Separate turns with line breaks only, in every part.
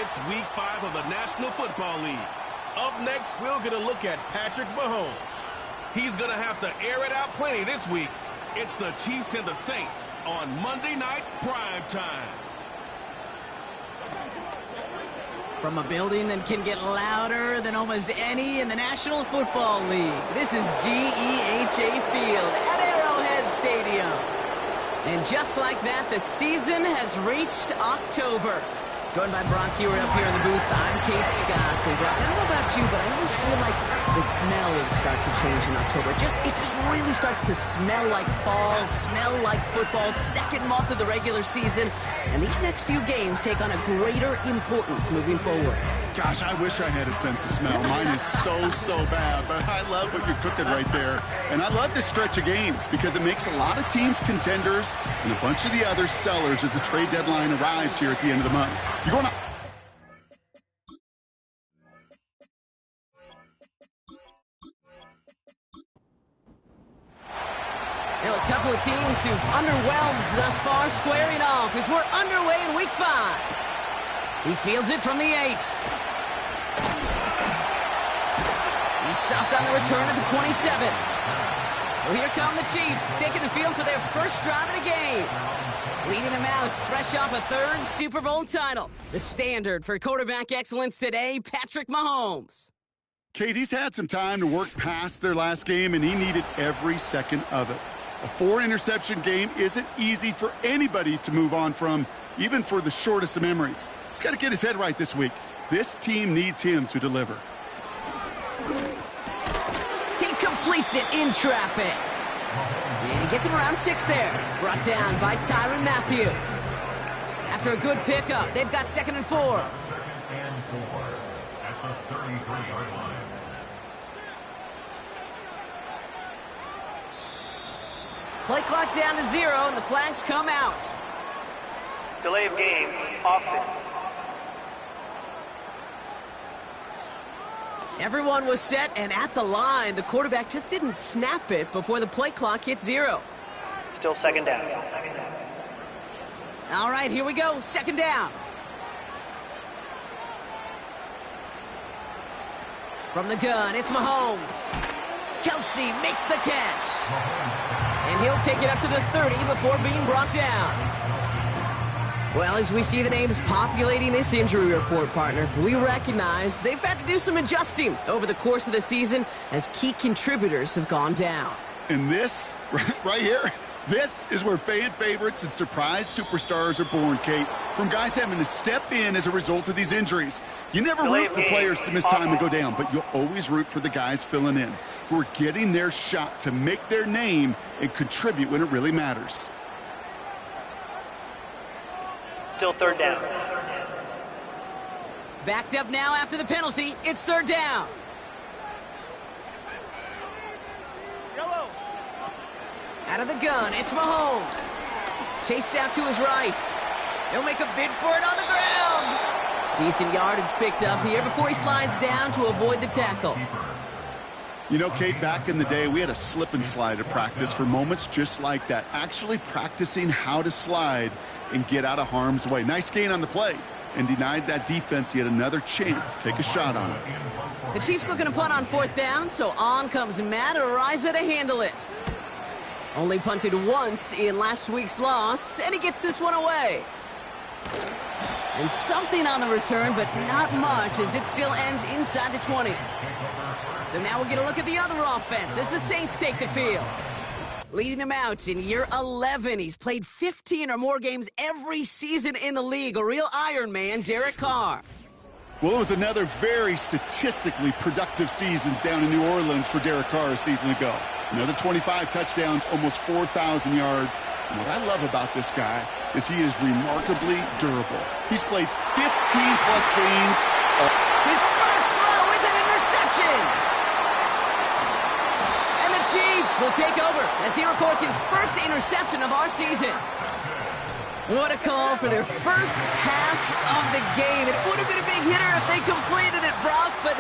It's Week 5 of the National Football League. Up next, we'll get a look at Patrick Mahomes. He's going to have to air it out plenty this week. It's the Chiefs and the Saints on Monday Night Prime Time.
From a building that can get louder than almost any in the National Football League, this is GEHA Field at Arrowhead Stadium. And just like that, the season has reached October. Joined by Brock Hewitt up here in the booth, I'm Kate Scott. And Brock, I don't know about you, but I always feel like the smell starts to change in October. It just really starts to smell like fall, smell like football, second month of the regular season. And these next few games take on a greater importance moving forward.
Gosh, I wish I had a sense of smell. Mine is so bad, but I love what you're cooking right there. And I love this stretch of games because it makes a lot of teams contenders and a bunch of the other sellers as the trade deadline arrives here at the end of the month. You're going to...
A couple of teams who've underwhelmed thus far squaring off as we're underway in Week 5. He fields it from the 8. He's stopped on the return at the 27. So here come the Chiefs, taking the field for their first drive of the game. Leading them out, fresh off a third Super Bowl title. The standard for quarterback excellence today, Patrick Mahomes.
Kate, he's had some time to work past their last game, and he needed every second of it. A 4-interception game isn't easy for anybody to move on from, even for the shortest of memories. He's got to get his head right this week. This team needs him to deliver.
He completes it in traffic. And he gets him around 6 there. Brought down by Tyrann Mathieu. After a good pickup, they've got 2nd and 4.
And 4 at the 33-yard line.
Play clock down to 0, and the flags come out.
Delay of game, offense.
Everyone was set and at the line. The quarterback just didn't snap it before the play clock hit 0.
Still second down.
All right, here we go. 2nd down. From the gun, it's Mahomes. Kelsey makes the catch. And he'll take it up to the 30 before being brought down. Well, as we see the names populating this injury report, partner, we recognize they've had to do some adjusting over the course of the season as key contributors have gone down.
And this, right here, this is where fan favorites and surprise superstars are born, Kate. From guys having to step in as a result of these injuries. You never root for players to miss time and go down, but you'll always root for the guys filling in, who are getting their shot to make their name and contribute when it really matters.
Still 3rd down.
Backed up now after the penalty. It's 3rd down. Out of the gun, it's Mahomes. Chased out to his right. He'll make a bid for it on the ground. Decent yardage picked up here before he slides down to avoid the tackle.
You know, Kate, back in the day, we had a slip and slide at practice for moments just like that. Actually practicing how to slide and get out of harm's way. Nice gain on the play, and denied that defense yet another chance to take a shot on it.
The Chiefs looking to punt on 4th down, so on comes Matt Araiza to handle it. Only punted once in last week's loss, and he gets this one away. And something on the return, but not much, as it still ends inside the 20. So now we'll get a look at the other offense as the Saints take the field. Leading them out in year 11. He's played 15 or more games every season in the league. A real Iron Man, Derek Carr.
Well, it was another very statistically productive season down in New Orleans for Derek Carr a season ago. Another 25 touchdowns, almost 4,000 yards. And what I love about this guy is he is remarkably durable. He's played 15-plus games.
His first throw is an interception. Chiefs will take over as he records his first interception of our season. What a call for their first pass of the game. It would have been a big hitter if they completed it, Brock, but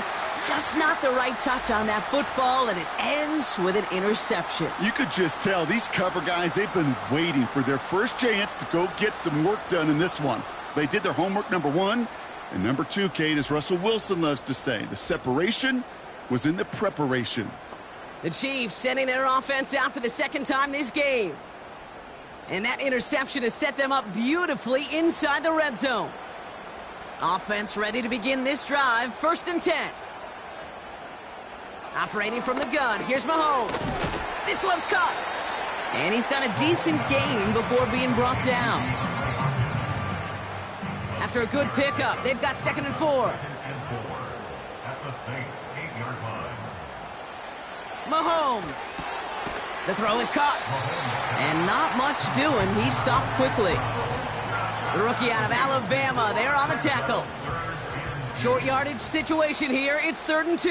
just not the right touch on that football, and it ends with an interception.
You could just tell these cover guys, they've been waiting for their first chance to go get some work done in this one. They did their homework, number one, And number 2, Kate, as Russell Wilson loves to say, the separation was in the preparation.
The Chiefs sending their offense out for the second time this game. And that interception has set them up beautifully inside the red zone. Offense ready to begin this drive, 1st and 10. Operating from the gun, here's Mahomes. This one's caught. And he's got a decent gain before being brought down. After a good pickup, they've got 2nd and 4.
2nd and 4 at the Saints 8-yard line.
Mahomes. The throw is caught. And not much doing. He stopped quickly. The rookie out of Alabama there on the tackle. Short yardage situation here. It's 3rd and 2.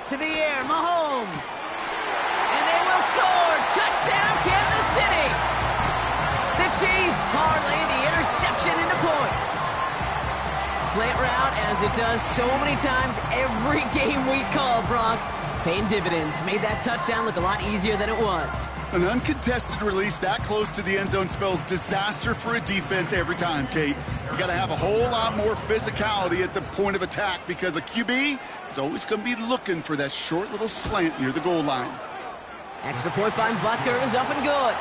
To the air, Mahomes. And they will score. Touchdown, Kansas City. The Chiefs parlay the interception into points. Slant route, as it does so many times every game we call, Brock. Paying dividends. Made that touchdown look a lot easier than it was.
An uncontested release that close to the end zone spells disaster for a defense every time, Kate. You got to have a whole lot more physicality at the point of attack because a QB is always going to be looking for that short little slant near the goal line.
Extra point by Butker is up and good.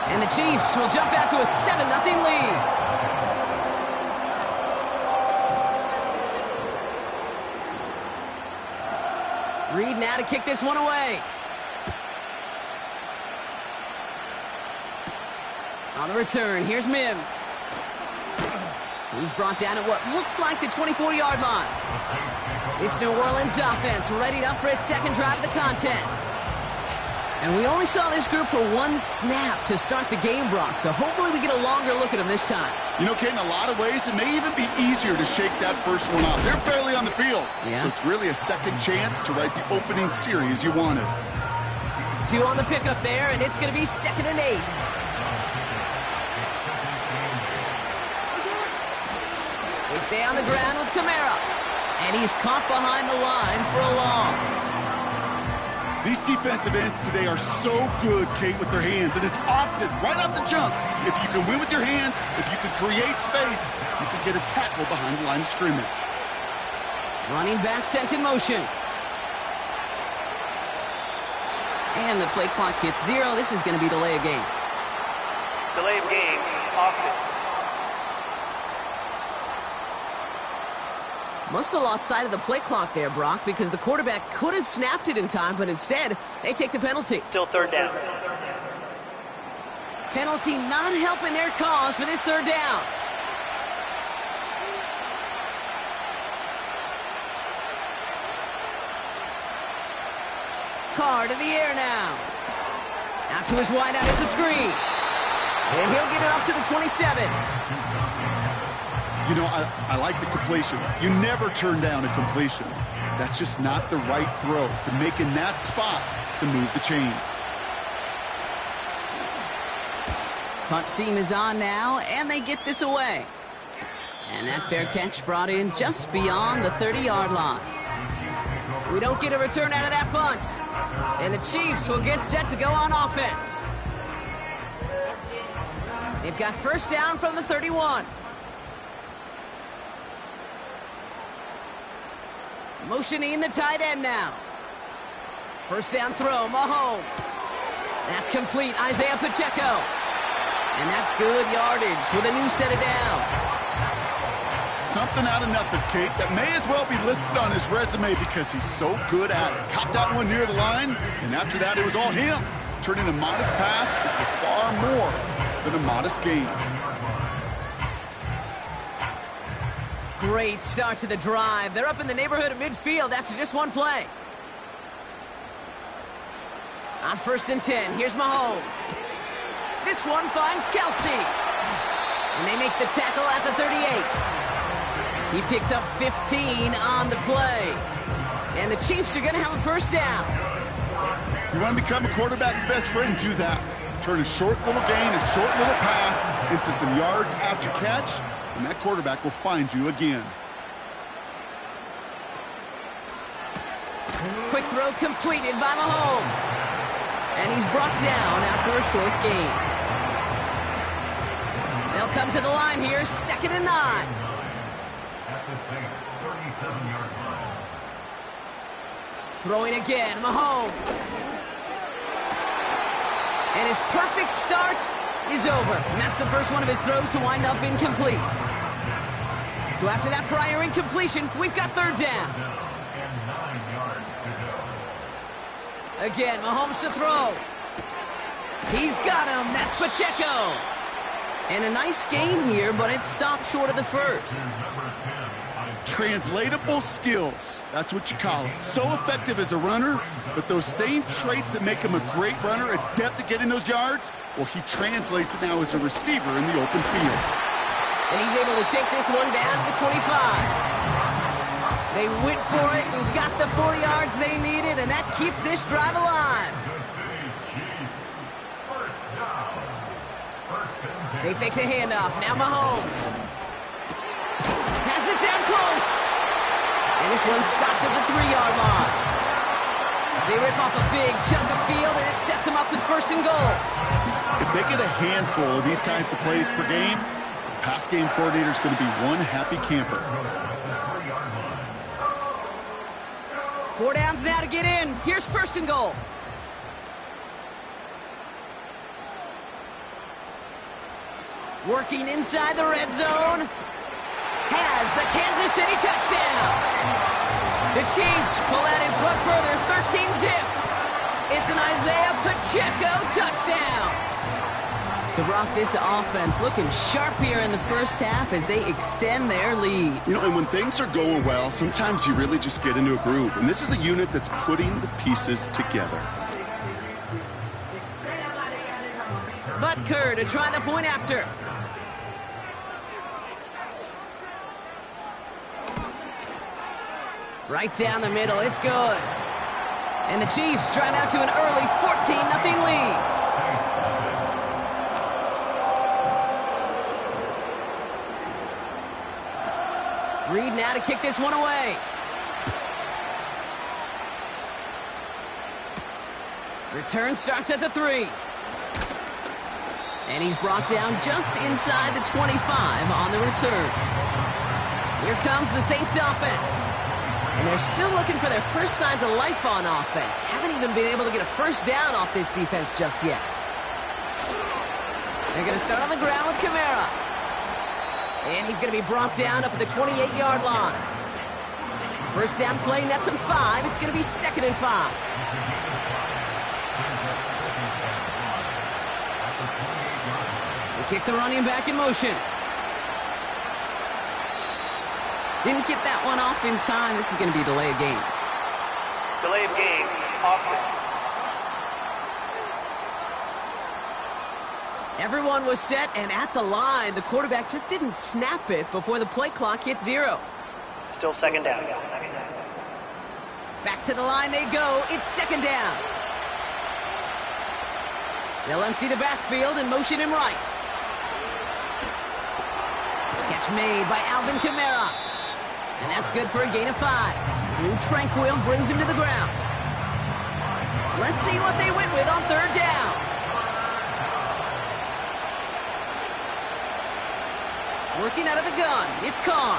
And the Chiefs will jump out to a 7-0 lead. Reed now to kick this one away. On the return, here's Mims. He's brought down at what looks like the 24-yard line. This New Orleans offense readied up for its 2nd drive of the contest. And we only saw this group for 1 snap to start the game, Brock, so hopefully we get a longer look at them this time.
You know, Kate, in a lot of ways, it may even be easier to shake that first one off. They're barely on the field, so it's really a second chance to write the opening series you wanted.
2 on the pickup there, and it's going to be 2nd and 8. They stay on the ground with Kamara, and he's caught behind the line for a loss.
These defensive ends today are so good, Kate, with their hands, and it's often right off the jump. If you can win with your hands, if you can create space, you can get a tackle behind the line of scrimmage.
Running back sent in motion. And the play clock hits 0. This is going to be delay of game.
Delay of game, offense.
Must have lost sight of the play clock there, Brock, because the quarterback could have snapped it in time, but instead, they take the penalty.
Still 3rd down.
Penalty not helping their cause for this 3rd down. Carr to the air now. Out to his wideout, it's a screen. And he'll get it up to the 27.
You know, I like the completion. You never turn down a completion. That's just not the right throw to make in that spot to move the chains.
Punt team is on now, and they get this away. And that fair catch brought in just beyond the 30-yard line. We don't get a return out of that punt. And the Chiefs will get set to go on offense. They've got 1st down from the 31. Motioning the tight end now. 1st down throw, Mahomes. That's complete, Isaiah Pacheco. And that's good yardage with a new set of downs.
Something out of nothing, Kate, that may as well be listed on his resume because he's so good at it. Caught that one near the line, and after that it was all him, turning a modest pass into far more than a modest gain.
Great start to the drive. They're up in the neighborhood of midfield after just 1 play. On 1st and 10, here's Mahomes. This one finds Kelsey. And they make the tackle at the 38. He picks up 15 on the play. And the Chiefs are going to have a 1st down.
You want to become a quarterback's best friend? Do that. Turn a short little gain, a short little pass into some yards after catch, and that quarterback will find you again.
Quick throw completed by Mahomes. And he's brought down after a short gain. They'll They'll come to the line here, 2nd and 9.
At the Saints' 37-yard line.
Throwing again, Mahomes. And his perfect start is over. And that's the first one of his throws to wind up incomplete. So after that prior incompletion, we've got 3rd down.
And 9 yards to go.
Again, Mahomes to throw. He's got him. That's Pacheco. And a nice gain here, but it stopped short of the first.
Translatable skills. That's what you call it. So effective as a runner, but those same traits that make him a great runner, adept at getting those yards, well, he translates it now as a receiver in the open field.
And he's able to take this one down to the 25. They went for it and got the 4 yards they needed, and that keeps this drive alive. They fake the handoff. Now Mahomes. Has it down close. And this one's stopped at the 3-yard line. They rip off a big chunk of field, and it sets them up with 1st and goal.
If they get a handful of these types of plays per game, the pass game coordinator is going to be one happy camper.
4 downs now to get in. Here's 1st and goal. Working inside the red zone. Has the Kansas City touchdown. The Chiefs pull out in front further, 13-zip. It's an Isaiah Pacheco touchdown. So, Brock, this offense looking sharp here in the first half as they extend their lead.
You know, and when things are going well, sometimes you really just get into a groove. And this is a unit that's putting the pieces together.
Butker to try the point after. Right down the middle, it's good. And the Chiefs drive out to an early 14-0 lead. Reed now to kick this one away. Return starts at the 3. And he's brought down just inside the 25 on the return. Here comes the Saints offense. And they're still looking for their first signs of life on offense. Haven't even been able to get a 1st down off this defense just yet. They're going to start on the ground with Kamara. And he's going to be brought down up at the 28-yard line. 1st down play nets him 5. It's going to be 2nd and 5. They kick the running back in motion. Didn't get that one off in time. This is going to be a delay of game.
Delay of game, offense.
Everyone was set and at the line. The quarterback just didn't snap it before the play clock hit 0.
Still 2nd down.
Back to the line they go. It's 2nd down. They'll empty the backfield and motion him right. Catch made by Alvin Kamara. And that's good for a gain of 5. Drew Tranquill brings him to the ground. Let's see what they went with on 3rd down. Working out of the gun, it's Carr.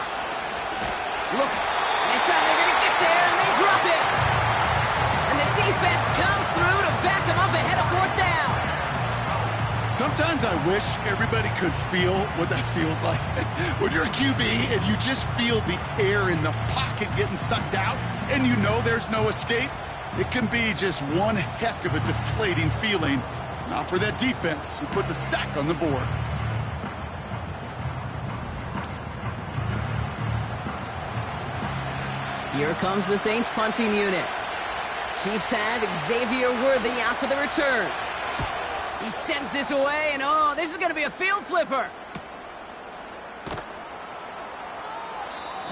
Look, this time they're going to get there, and they drop it. And the defense comes through to back them up ahead of 4th down.
Sometimes I wish everybody could feel what that feels like. When you're a QB and you just feel the air in the pocket getting sucked out and you know there's no escape, it can be just one heck of a deflating feeling. Not for that defense who puts a sack on the board.
Here comes the Saints punting unit. Chiefs have Xavier Worthy out for the return. He sends this away, and oh, this is going to be a field flipper.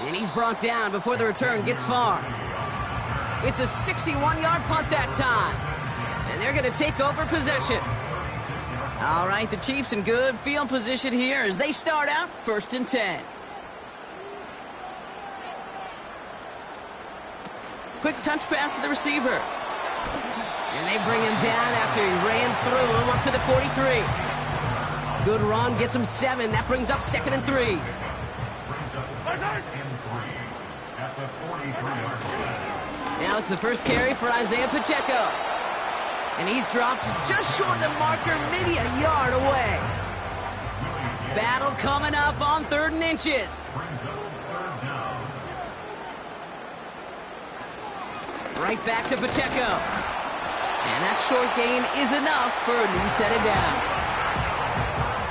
And he's brought down before the return gets far. It's a 61-yard punt that time. And they're going to take over possession. All right, the Chiefs in good field position here as they start out 1st and 10. Quick touch pass to the receiver. And they bring him down after he ran through him up to the 43. Good run, gets him 7. That brings up 2nd and 3.
Brings up 2nd and 3 at the 43-yard line.
Now it's the first carry for Isaiah Pacheco. And he's dropped just short of the marker, maybe a yard away. Battle coming up on 3rd and inches.
Brings up 3rd down.
Right back to Pacheco. And that short gain is enough for a new set of downs.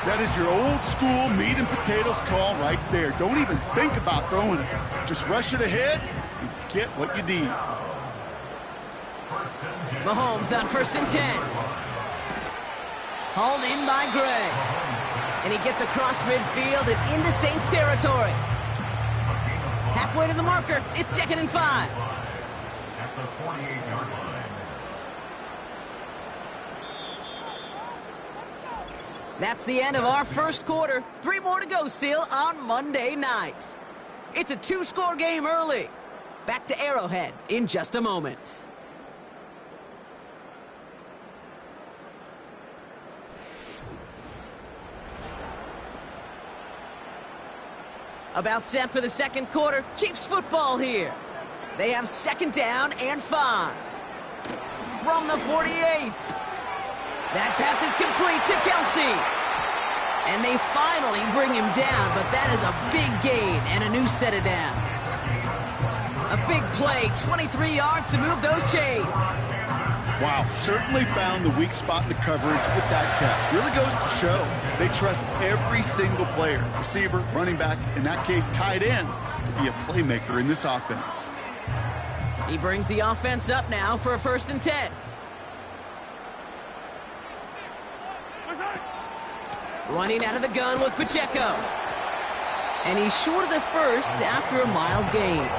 That is your old school meat and potatoes call right there. Don't even think about throwing it. Just rush it ahead and get what you need.
Mahomes on 1st and 10. Hauled in by Gray. And he gets across midfield and into Saints territory. Halfway to the marker, it's 2nd and 5.
At the 48-yard line.
That's the end of our first quarter. 3 more to go still on Monday night. It's a 2-score game early. Back to Arrowhead in just a moment. About set for the 2nd quarter. Chiefs football here. They have 2nd down and 5. From the 48. That pass is complete to Kelsey. And they finally bring him down, but that is a big gain and a new set of downs. A big play, 23 yards to move those chains.
Wow, certainly found the weak spot in the coverage with that catch. Really goes to show they trust every single player, receiver, running back, in that case tight end, to be a playmaker in this offense.
He brings the offense up now for a 1st and 10. Running out of the gun with Pacheco. And he's short of the first after a mild gain.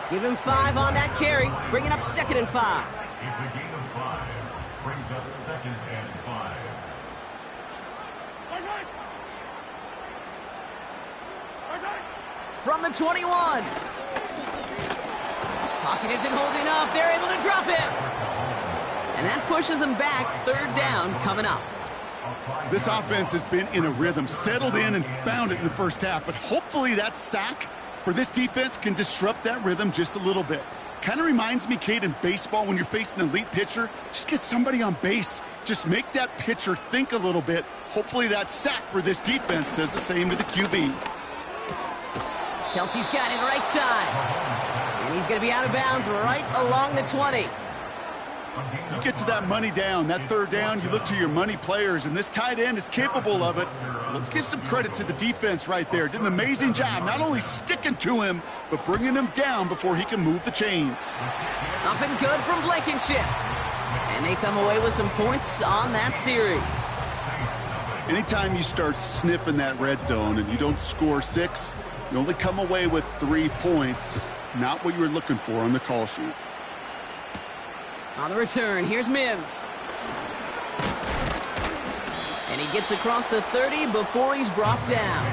Give him 5 on that carry, bringing up 2nd and 5.
It's a gain of 5. Brings up 2nd and 5.
From the 21. Pocket isn't holding up. They're able to drop him. And that pushes them back. 3rd down coming up.
This offense has been in a rhythm, settled in and found it in the first half, but hopefully that sack for this defense can disrupt that rhythm just a little bit. Kind of reminds me, Kate, in baseball when you're facing an elite pitcher, just get somebody on base. Just make that pitcher think a little bit. Hopefully that sack for this defense does the same to the QB.
Kelsey's got it right side. And he's going to be out of bounds right along the 20.
You get to that money down, that 3rd down, you look to your money players, and this tight end is capable of it. Let's give some credit to the defense right there. Did an amazing job, not only sticking to him, but bringing him down before he can move the chains.
Up and good from Blankenship. And they come away with some points on that series.
Anytime you start sniffing that red zone and you don't score 6, you only come away with 3 points. Not what you were looking for on the call sheet.
On the return, here's Mims. And he gets across the 30 before he's brought down.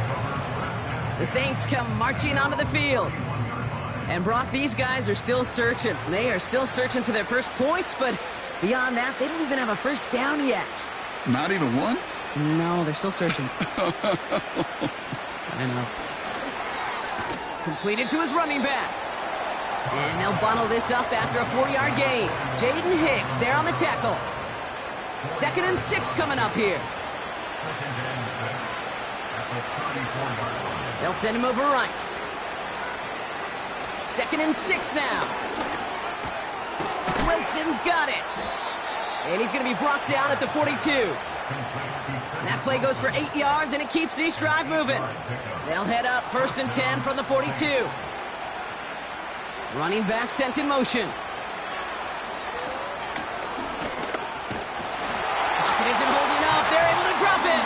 The Saints come marching onto the field. And Brock, these guys are still searching. They are still searching for their first points, but beyond that, they don't even have a first down yet.
Not even one?
No, they're still searching. I know. Completed to his running back. And they'll bundle this up after a 4-yard gain. Jaden Hicks there on the tackle. 2nd and 6 coming up here. They'll send him over right. 2nd and 6 now. Wilson's got it. And he's going to be brought down at the 42. That play goes for 8 yards, and it keeps this drive moving. They'll head up 1st and 10 from the 42. Running back sent in motion. Pocket isn't holding up. They're able to drop it.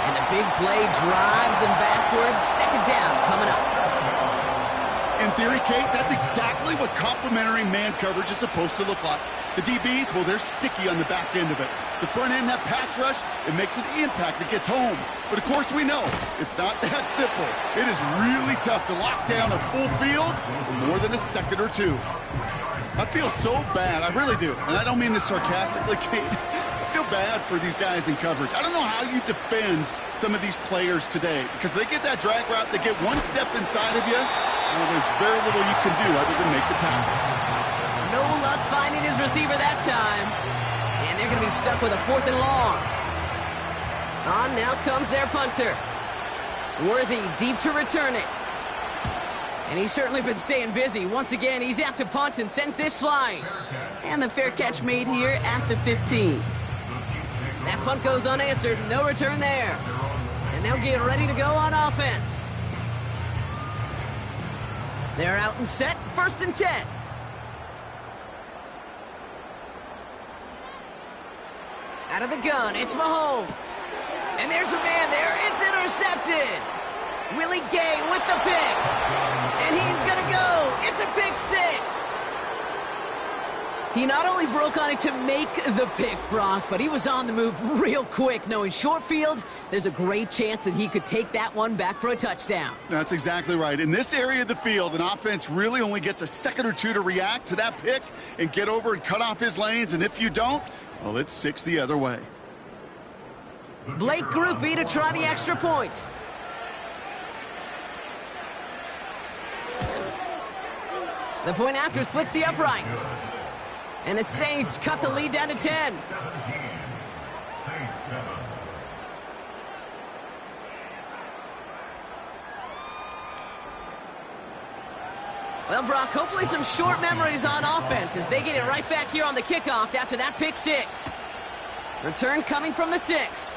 And the big play drives them backwards. 2nd down coming up.
In theory, Kate, that's exactly what complementary man coverage is supposed to look like. The DBs, well, they're sticky on the back end of it. The front end, that pass rush, it makes an impact. It gets home. But, of course, we know it's not that simple. It is really tough to lock down a full field for more than a second or two. I feel so bad. I really do. And I don't mean this sarcastically, Kate. I feel bad for these guys in coverage. I don't know how you defend some of these players today because they get that drag route, they get one step inside of you, and there's very little you can do other than make the tackle.
No luck finding his receiver that time. And they're going to be stuck with a 4th and long. On now comes their punter. Worthy deep to return it. And he's certainly been staying busy. Once again, he's out to punt and sends this flying. And the fair catch made here at the 15. That punt goes unanswered. No return there. And they'll get ready to go on offense. They're out and set. 1st and 10. Out of the gun, it's Mahomes. And there's a man there. It's intercepted. Willie Gay with the pick. And he's going to go. It's a pick 6. He not only broke on it to make the pick, Brock, but he was on the move real quick. Knowing short field, there's a great chance that he could take that one back for a touchdown.
That's exactly right. In this area of the field, an offense really only gets a second or two to react to that pick and get over and cut off his lanes. And if you don't, well, it's 6 the other way.
Blake Grupe to try the extra point. The point after splits the uprights. And the Saints cut the lead down to 10.
17. Saints 7.
Well, Brock, hopefully some short memories on offense as they get it right back here on the kickoff after that pick 6. Return coming from the 6.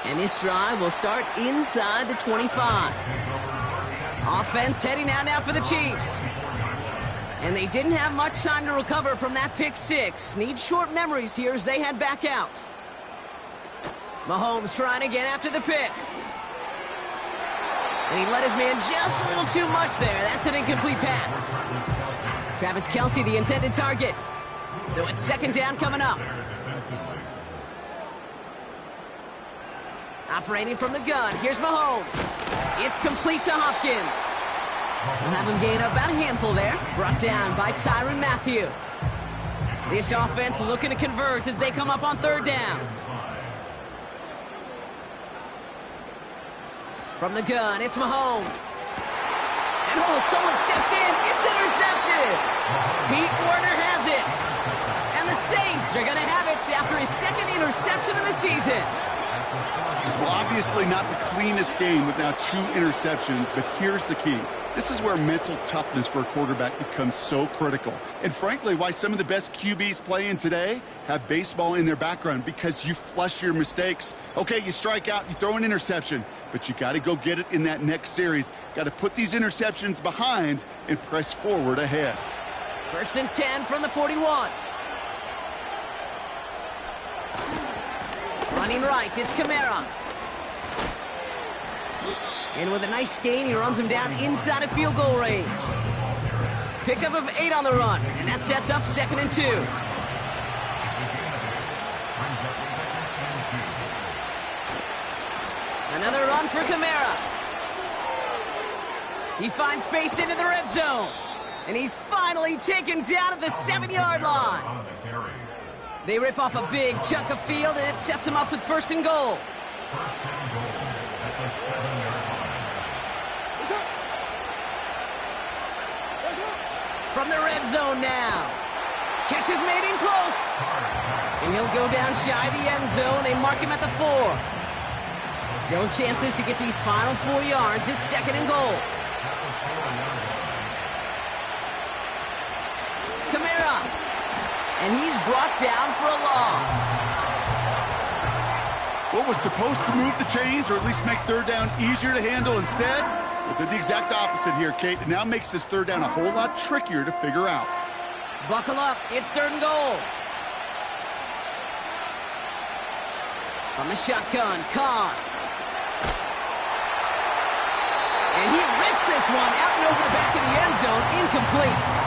And this drive will start inside the 25. Offense heading out now for the Chiefs. And they didn't have much time to recover from that pick 6. Need short memories here as they head back out. Mahomes trying again after the pick. And he let his man just a little too much there. That's an incomplete pass. Travis Kelce, the intended target. So it's 2nd down coming up. Operating from the gun, here's Mahomes. It's complete to Hopkins. We'll have him gain about a handful there. Brought down by Tyrann Mathieu. This offense looking to convert as they come up on 3rd down. From the gun, it's Mahomes. And someone stepped in. It's intercepted. Pete Werner has it. And the Saints are going to have it after his 2nd interception of the season.
Well, obviously not the cleanest game with now 2 interceptions, but here's the key. This is where mental toughness for a quarterback becomes so critical. And frankly, why some of the best QBs playing today have baseball in their background, because you flush your mistakes. Okay, you strike out, you throw an interception, but you got to go get it in that next series. Got to put these interceptions behind and press forward ahead.
1st and 10 from the 41. Running right, it's Kamara. And with a nice gain, he runs him down inside of field goal range. Pickup of 8 on the run, and that sets up 2nd and 2. Another run for Kamara. He finds space into the red zone. And he's finally taken down at the 7-yard line. They rip off a big chunk of field, and it sets him up with 1st and goal.
First and goal at the 7-yard line.
From the red zone now. Catch is made in close. And he'll go down shy of the end zone. They mark him at the 4. Still chances to get these final 4 yards. It's 2nd and goal. Kamara. And he's brought down for a loss.
What was supposed to move the chains, or at least make 3rd down easier to handle instead? Well, did the exact opposite here, Kate. It now makes this 3rd down a whole lot trickier to figure out.
Buckle up. It's 3rd and goal. From the shotgun, Carr. And he rips this one out and over the back of the end zone. Incomplete.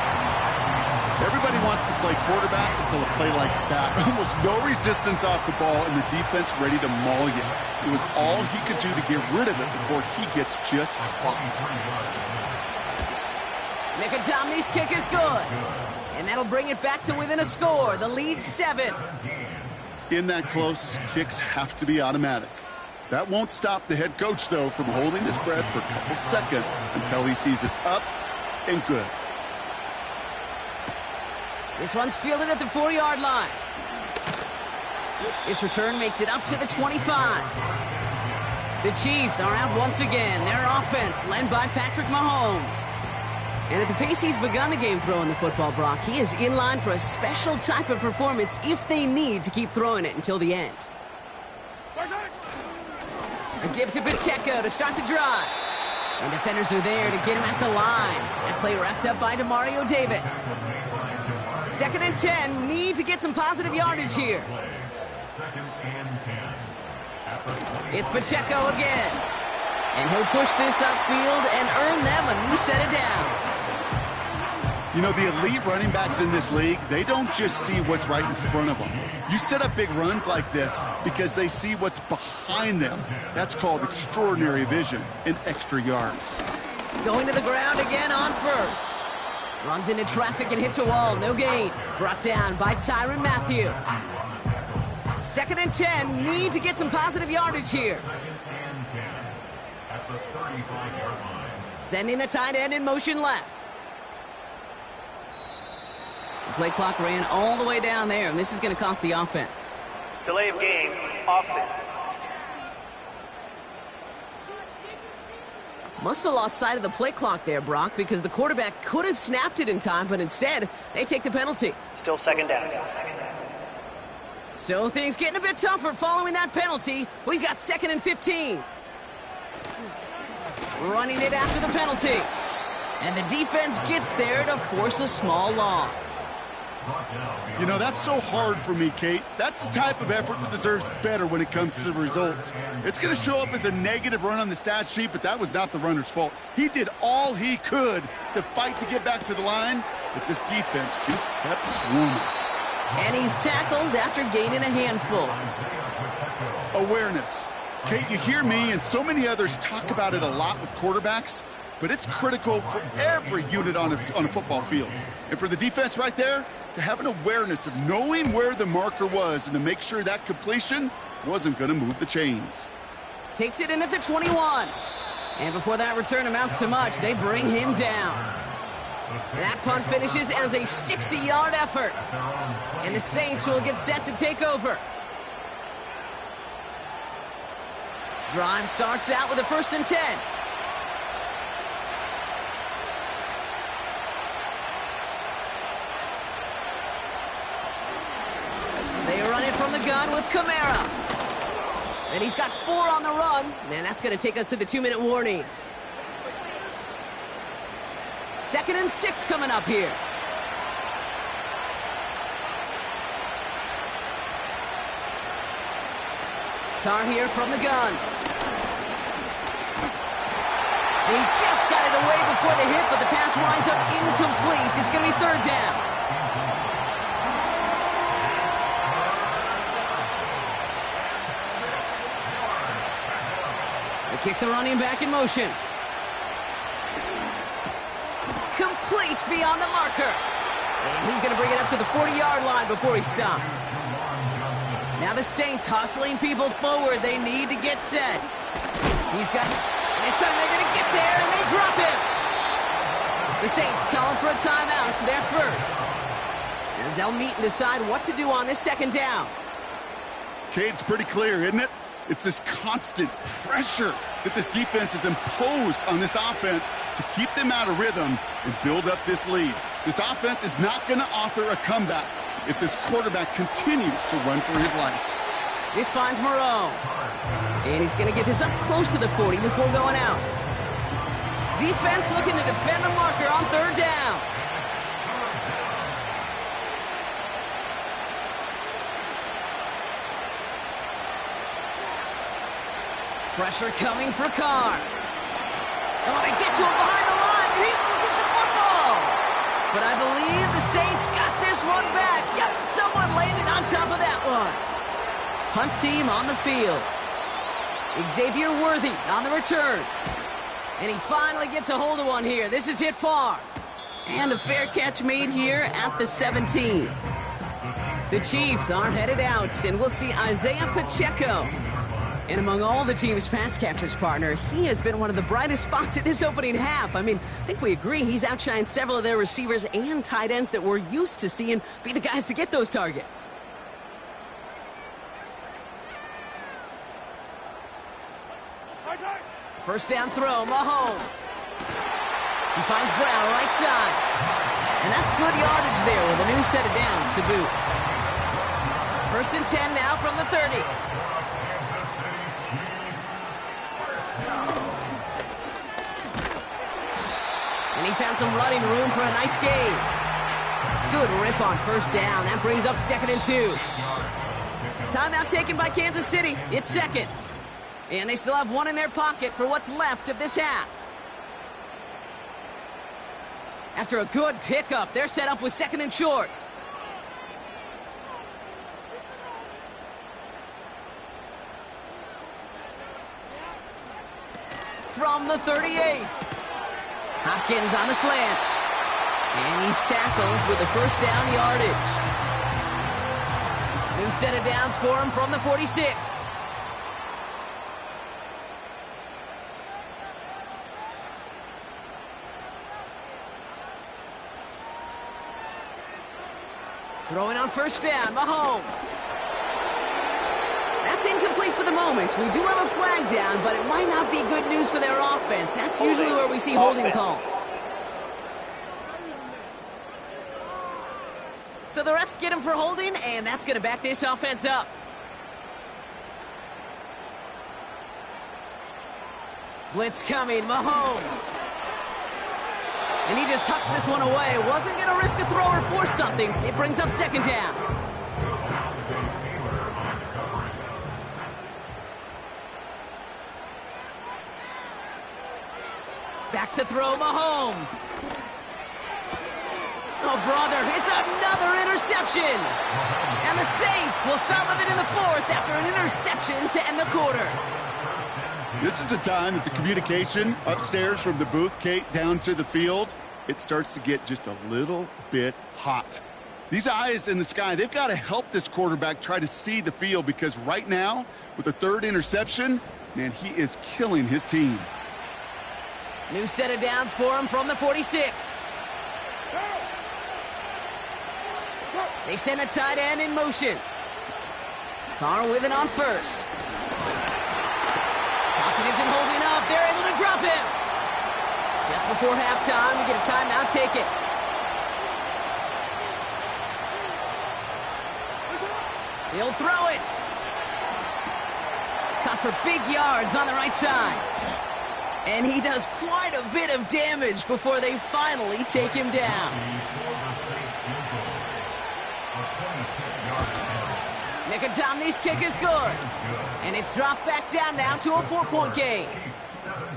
Everybody wants to play quarterback until a play like that. Almost no resistance off the ball and the defense ready to maul you. It was all he could do to get rid of it before he gets just clocked.
Mickey Tomley's kick is good. And that'll bring it back to within a score. The lead 7.
In that close, kicks have to be automatic. That won't stop the head coach, though, from holding his breath for a couple seconds until he sees it's up and good.
This one's fielded at the 4-yard line. This return makes it up to the 25. The Chiefs are out once again. Their offense led by Patrick Mahomes. And at the pace he's begun the game throwing the football, Brock, he is in line for a special type of performance if they need to keep throwing it until the end. A give to Pacheco to start the drive. And defenders are there to get him at the line. That play wrapped up by Demario Davis. 2nd and 10, need to get some positive yardage here. It's Pacheco again. And he'll push this upfield and earn them a new set of downs.
You know, the elite running backs in this league, they don't just see what's right in front of them. You set up big runs like this because they see what's behind them. That's called extraordinary vision and extra yards.
Going to the ground again on first. Runs into traffic and hits a wall. No gain. Brought down by Tyrann Mathieu. 2nd and 10. Need to get some positive yardage here. Sending the tight end in motion left. The play clock ran all the way down there, and this is going to cost the offense.
Delay of game, offense.
Must have lost sight of the play clock there, Brock, because the quarterback could have snapped it in time, but instead, they take the penalty.
Still 2nd down.
So things getting a bit tougher following that penalty. We've got 2nd and 15. Running it after the penalty. And the defense gets there to force a small loss.
You know, that's so hard for me, Kate. That's the type of effort that deserves better when it comes to the results. It's going to show up as a negative run on the stat sheet, but that was not the runner's fault. He did all he could to fight to get back to the line, but this defense just kept swarming.
And he's tackled after gaining a handful.
Awareness. Kate, you hear me and so many others talk about it a lot with quarterbacks, but it's critical for every unit on a football field. And for the defense right there, to have an awareness of knowing where the marker was and to make sure that completion wasn't going to move the chains.
Takes it in at the 21. And before that return amounts to much, they bring him down. That punt finishes as a 60-yard effort. And the Saints will get set to take over. Drive starts out with a 1st and 10. They run it from the gun with Kamara. And he's got 4 on the run. Man, that's going to take us to the 2-minute warning. 2nd and 6 coming up here. Carr here from the gun. He just got it away before the hit, but the pass winds up incomplete. It's going to be 3rd down. They kick the running back in motion. Complete beyond the marker. And he's going to bring it up to the 40-yard line before he stopped. Now the Saints hustling people forward. They need to get set. He's got... This time they're going to get there, and they drop him. The Saints calling for a timeout. They're first. As they'll meet and decide what to do on this 2nd down.
Kate, it's pretty clear, isn't it? It's this constant pressure that this defense has imposed on this offense to keep them out of rhythm and build up this lead. This offense is not going to author a comeback if this quarterback continues to run for his life.
This finds Moreau. And he's going to get this up close to the 40 before going out. Defense looking to defend the marker on 3rd down. Pressure coming for Carr. Oh, they get to him behind the line, and he loses the football. But I believe the Saints got this one back. Yep, someone landed on top of that one. Punt team on the field. Xavier Worthy on the return. And he finally gets a hold of one here. This is hit far. And a fair catch made here at the 17. The Chiefs are headed out, and we'll see Isaiah Pacheco. And among all the team's pass catchers, partner, he has been one of the brightest spots in this opening half. I mean, I think we agree he's outshined several of their receivers and tight ends that we're used to seeing be the guys to get those targets. First down throw, Mahomes. He finds Brown right side. And that's good yardage there with a new set of downs to boot. First and 10 now from the 30. And he found some running room for a nice gain. Good rip on first down. That brings up 2nd and 2. Timeout taken by Kansas City. It's 2nd. And they still have one in their pocket for what's left of this half. After a good pickup, they're set up with 2nd and short. From the 38. Hopkins on the slant. And he's tackled with the first down yardage. New set of downs for him from the 46. Throwing on first down, Mahomes. That's incomplete for the moment. We do have a flag down, but it might not be good news for their offense. That's usually where we see holding calls. So the refs get him for holding, and that's going to back this offense up. Blitz coming, Mahomes. And he just hucks this one away. Wasn't going to risk a throw or force something. It brings up 2nd down. Back to throw, Mahomes. Oh, brother, it's another interception. And the Saints will start with it in the 4th after an interception to end the quarter.
This is a time that the communication upstairs from the booth, Kate, down to the field, it starts to get just a little bit hot. These eyes in the sky, they've got to help this quarterback try to see the field, because right now, with the 3rd interception, man, he is killing his team.
New set of downs for him from the 46. They send a tight end in motion. Carr with it on first. Falcon isn't holding up. They're able to drop him. Just before halftime, we get a timeout taken. He'll throw it. Caught for big yards on the right side. And he does quite a bit of damage before they finally take him down. Nicotomney's kick is good. And it's dropped back down now to a 4-point game.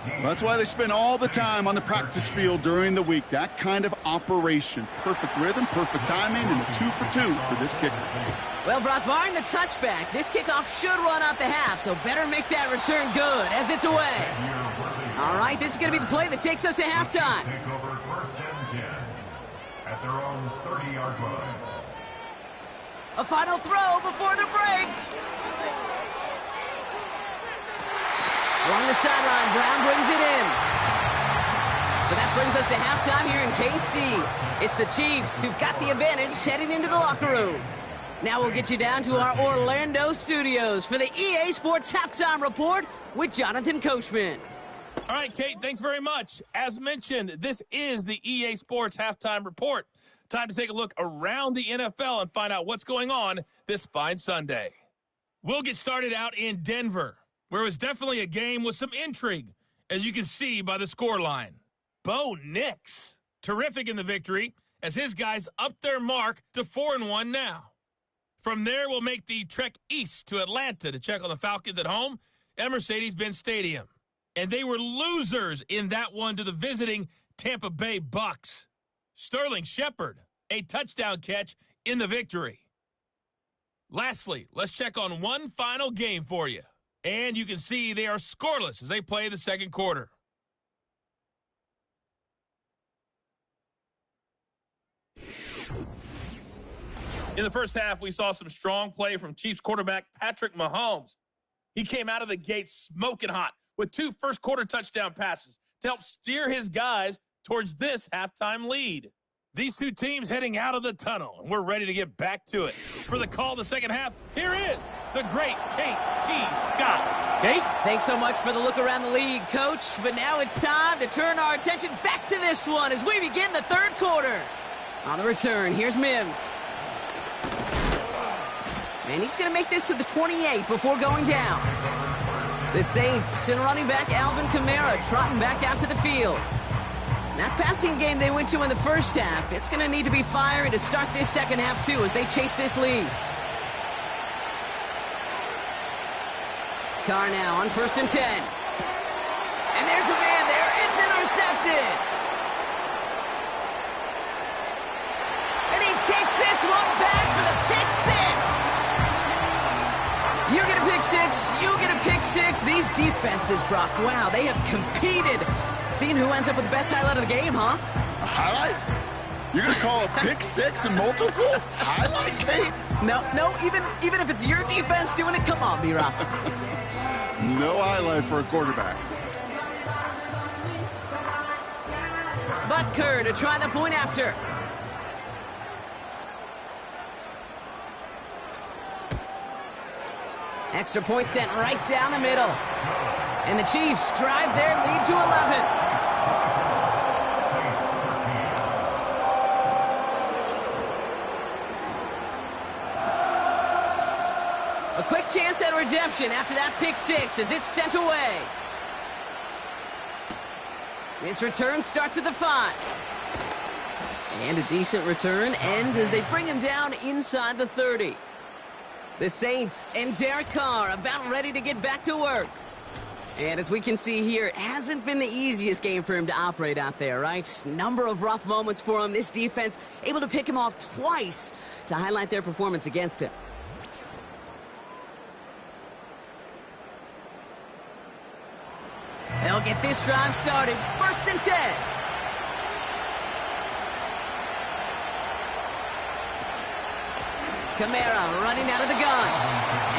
Well, that's why they spend all the time on the practice field during the week. That kind of operation. Perfect rhythm, perfect timing, and a 2-for-2 for this kicker.
Well, Brock, barring the touchback, this kickoff should run out the half, so better make that return good as it's away. All right, this is going to be the play that takes us to halftime.
Take over 1st and 10 at their own 30-yard line.
A final throw before the break. Along the sideline, Brown brings it in. So that brings us to halftime here in KC. It's the Chiefs who've got the advantage heading into the locker rooms. Now we'll get you down to our Orlando studios for the EA Sports Halftime Report with Jonathan Coachman.
All right, Kate, thanks very much. As mentioned, this is the EA Sports Halftime Report. Time to take a look around the NFL and find out what's going on this fine Sunday. We'll get started out in Denver, where it was definitely a game with some intrigue, as you can see by the scoreline. Bo Nix, terrific in the victory, as his guys upped their mark to 4-1 now. From there, we'll make the trek east to Atlanta to check on the Falcons at home at Mercedes-Benz Stadium. And they were losers in that one to the visiting Tampa Bay Bucks. Sterling Shepard, a touchdown catch in the victory. Lastly, let's check on one final game for you. And you can see they are scoreless as they play the second quarter. In the first half, we saw some strong play from Chiefs quarterback Patrick Mahomes. He came out of the gate smoking hot with 2 first-quarter touchdown passes to help steer his guys towards this halftime lead. These two teams heading out of the tunnel, and we're ready to get back to it. For the call of the second half, here is the great Kate T. Scott. Kate?
Thanks so much for the look around the league, Coach. But now it's time to turn our attention back to this one as we begin the third quarter. On the return, here's Mims. And he's going to make this to the 28 before going down. The Saints and running back Alvin Kamara trotting back out to the field. That passing game they went to in the first half, it's going to need to be fiery to start this second half, too, as they chase this lead. Carr now on 1st and 10. And there's a man there. It's intercepted. And he takes this one back for the pick six. You get a pick six, you get a pick six. These defenses, Brock, wow, they have competed. Seeing who ends up with the best highlight of the game, huh?
A highlight? You're going to call a pick six and multiple? Highlight, Kate?
No, even if it's your defense doing it, come on, B-Rock.
No highlight for a quarterback.
Butker to try the point after. Extra point sent right down the middle. And the Chiefs drive their lead to 11. A quick chance at redemption after that pick six as it's sent away. This return starts at the 5. And a decent return ends as they bring him down inside the 30. The Saints and Derek Carr about ready to get back to work. And as we can see here, it hasn't been the easiest game for him to operate out there, right? Number of rough moments for him. This defense able to pick him off twice to highlight their performance against him. They'll get this drive started. 1st and 10. Kamara running out of the gun.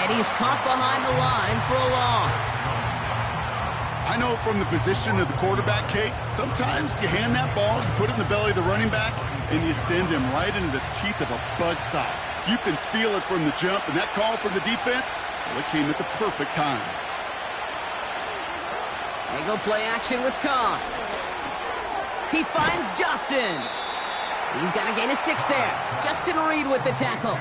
And he's caught behind the line for a loss.
I know from the position of the quarterback, Kate, sometimes you hand that ball, you put it in the belly of the running back, and you send him right into the teeth of a buzzsaw. You can feel it from the jump, and that call from the defense, well, it came at the perfect time.
They go play action with Carr. He finds Johnson. He's got to gain a 6 there. Justin Reed with the tackle.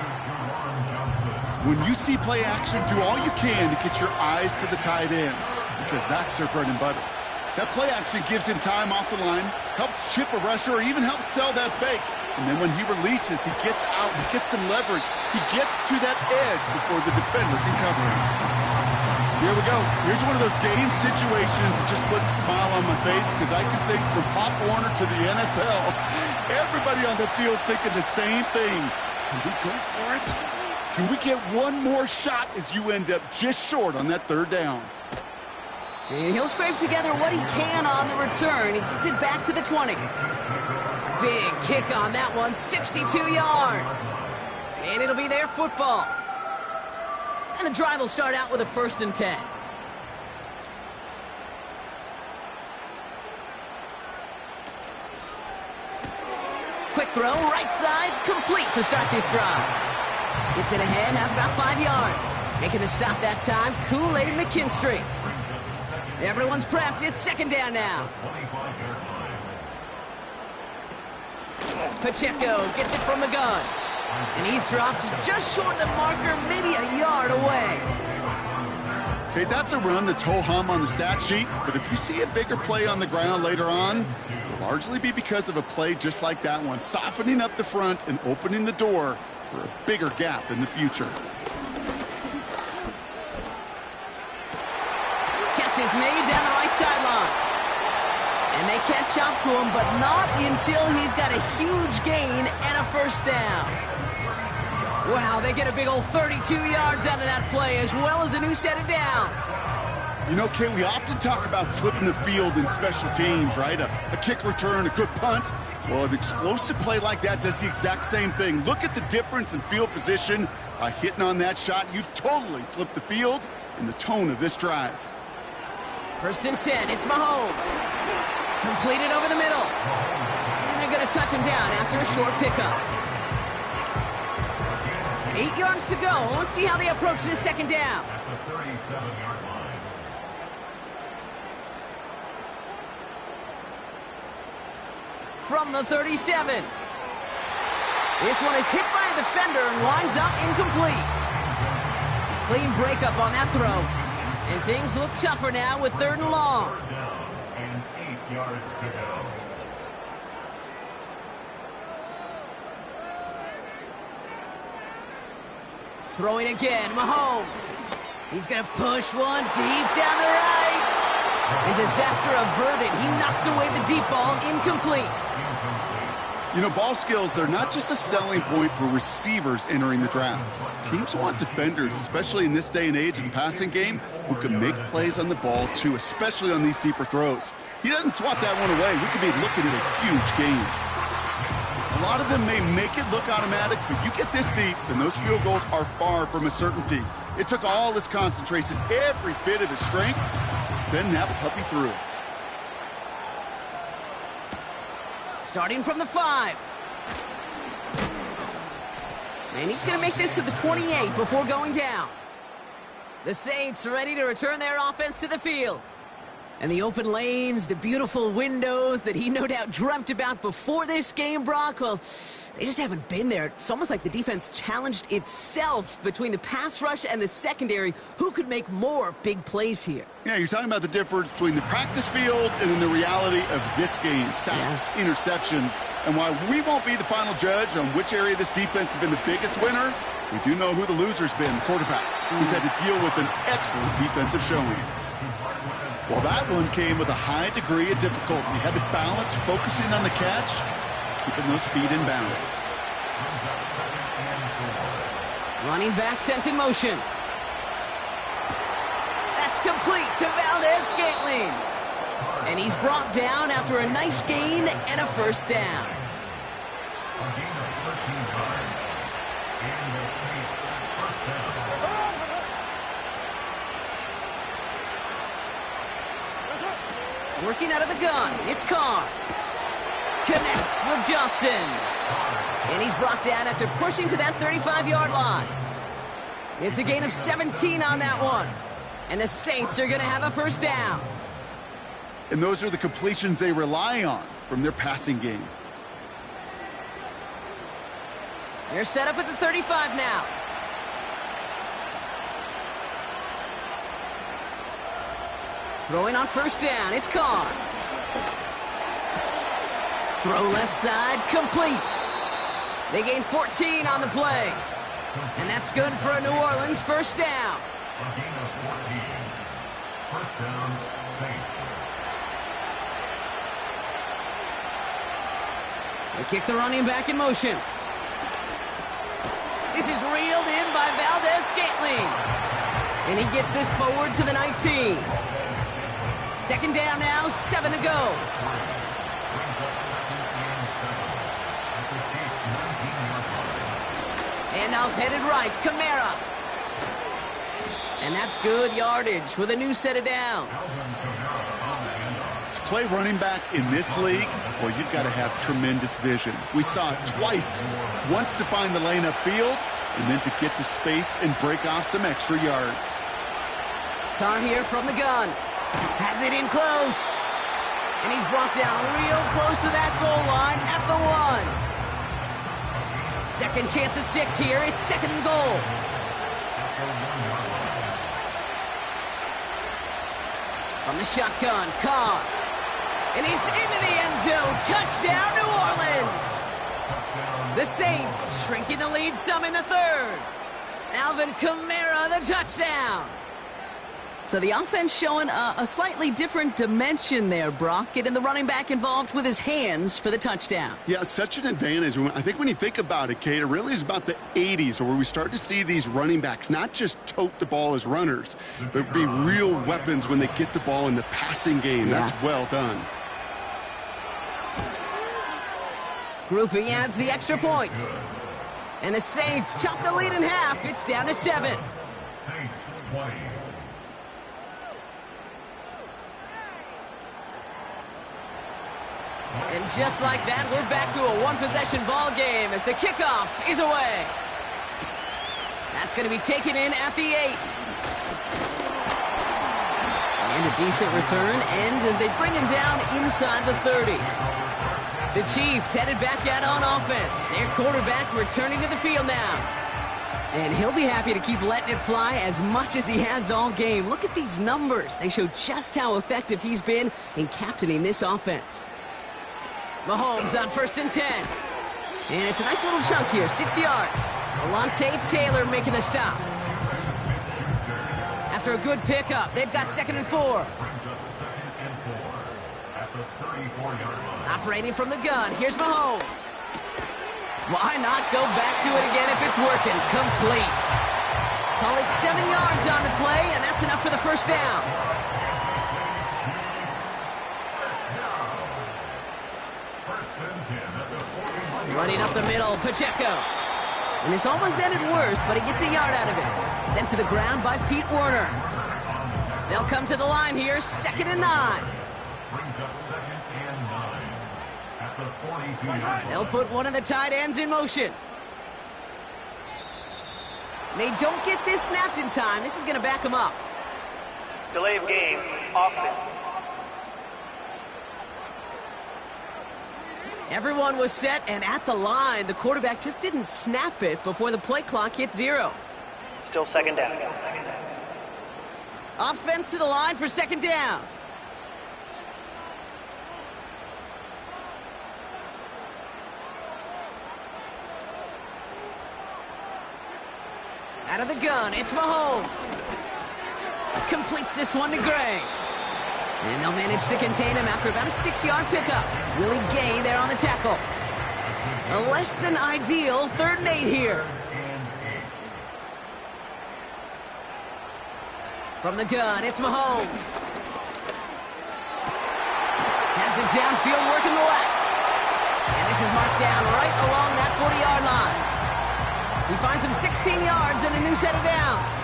When you see play action, do all you can to get your eyes to the tight end, because that's their bread and butter. That play action gives him time off the line, helps chip a rusher, or even helps sell that fake. And then when he releases, he gets out, he gets some leverage. He gets to that edge before the defender can cover him. Here we go. Here's one of those game situations that just puts a smile on my face, because I can think from Pop Warner to the NFL, everybody on the field thinking the same thing. Can we go for it? Can we get one more shot as you end up just short on that 3rd down?
And he'll scrape together what he can on the return. He gets it back to the 20. Big kick on that one, 62 yards. And it'll be their football. And the drive will start out with a 1st and 10. Quick throw, right side, complete to start this drive. Gets it ahead, has about 5 yards. Making the stop that time, Kool-Aid McKinstry. Everyone's prepped, it's 2nd down now. Pacheco gets it from the gun. And he's dropped just short of the marker, maybe a yard away.
Okay, that's a run that's ho-hum on the stat sheet, but if you see a bigger play on the ground later on, it'll largely be because of a play just like that one, softening up the front and opening the door for a bigger gap in the future.
Catch is made down the right sideline. And they catch up to him, but not until he's got a huge gain and a 1st down. Wow, they get a big old 32 yards out of that play, as well as a new set of downs.
You know, Kay, we often talk about flipping the field in special teams, right? A kick return, a good punt. Well, an explosive play like that does the exact same thing. Look at the difference in field position. By hitting on that shot, you've totally flipped the field and the tone of this drive.
1st and 10, it's Mahomes. Completed over the middle. And they're going to touch him down after a short pickup. 8 yards to go. Let's see how they approach this 2nd down.
At the 37-yard line.
From the 37. This one is hit by a defender and winds up incomplete. Clean breakup on that throw. And things look tougher now with 3rd and long.
3rd down and 8 yards to go.
Throwing again, Mahomes. He's going to push one deep down the right. And disaster averted. He knocks away the deep ball, incomplete.
You know, ball skills, they're not just a selling point for receivers entering the draft. Teams want defenders, especially in this day and age of the passing game, who can make plays on the ball, too, especially on these deeper throws. He doesn't swat that one away. We could be looking at a huge game. A lot of them may make it look automatic, but you get this deep, and those field goals are far from a certainty. It took all his concentration, every bit of his strength, to send that puppy through.
Starting from the 5. And he's going to make this to the 28 before going down. The Saints ready to return their offense to the field. And the open lanes, the beautiful windows that he no doubt dreamt about before this game, Brock, well, they just haven't been there. It's almost like the defense challenged itself between the pass rush and the secondary. Who could make more big plays here?
Yeah, you're talking about the difference between the practice field and then the reality of this game. Sacks, interceptions. And while we won't be the final judge on which area this defense has been the biggest winner, we do know who the loser's been, the quarterback, who's had to deal with an excellent defensive showing. Well, that one came with a high degree of difficulty. Had to balance focusing on the catch, keeping those feet in balance.
Running back sent in motion. That's complete to Valdez-Scantling. And he's brought down after a nice gain and a 1st down. Working out of the gun, it's Carr. Connects with Johnson. And he's brought down after pushing to that 35-yard line. It's a gain of 17 on that one. And the Saints are going to have a 1st down.
And those are the completions they rely on from their passing game.
They're set up at the 35 now. Throwing on 1st down, it's Carr. Throw left side, complete. They gain 14 on the play. And that's good for a New Orleans 1st down.
A gain of 14. 1st down, Saints.
They kick the running back in motion. This is reeled in by Valdez-Scantling. And he gets this forward to the 19. 2nd down now, 7 to go. And off headed right, Kamara. And that's good yardage with a new set of downs.
To play running back in this league, well, you've got to have tremendous vision. We saw it twice. Once to find the lane upfield, and then to get to space and break off some extra yards.
Carr here from the gun. Has it in close. And he's brought down real close to that goal line at the 1. 2nd chance at 6 here. It's 2nd and goal. From the shotgun, Carr. And he's into the end zone. Touchdown, New Orleans. The Saints shrinking the lead some in the 3rd. Alvin Kamara, the touchdown. So the offense showing a slightly different dimension there, Brock, getting the running back involved with his hands for the touchdown.
Yeah, such an advantage. I think when you think about it, Kate, it really is about the 80s where we start to see these running backs not just tote the ball as runners, but be real weapons when they get the ball in the passing game.
Yeah.
That's well done.
Groupie adds the extra point. And the Saints chop the lead in half. It's down to 7.
Saints 20.
And just like that, we're back to a one-possession ball game as the kickoff is away. That's going to be taken in at the 8. And a decent return ends as they bring him down inside the 30. The Chiefs headed back out on offense. Their quarterback returning to the field now. And he'll be happy to keep letting it fly as much as he has all game. Look at these numbers. They show just how effective he's been in captaining this offense. Mahomes on 1st and 10. And it's a nice little chunk here, 6 yards. Alontae Taylor making the stop. After a good pickup, they've got 2nd and 4.
Brings up 2nd and 4 at the 34-yard line.
Operating from the gun, here's Mahomes. Why not go back to it again if it's working? Complete. Call it 7 yards on the play, and that's enough for the first down. Running up the middle, Pacheco. And this almost ended worse, but he gets a yard out of it. Sent to the ground by Pete Werner. They'll come to the line here, 2nd and 9.
Brings up 2nd and 9 at the 42-yard line.
They'll put one of the tight ends in motion. They don't get this snapped in time. This is going to back them up.
Delay of game, offense.
Everyone was set and at the line. The quarterback just didn't snap it before the play clock hit 0.
Still 2nd down.
Offense to the line for 2nd down. Out of the gun, it's Mahomes. Completes this one to Gray. And they'll manage to contain him after about a 6-yard pickup. Willie Gay there on the tackle. A less than ideal 3rd and 8 here. From the gun, it's Mahomes. Has it downfield, working the left. And this is marked down right along that 40-yard line. He finds him 16 yards and a new set of downs.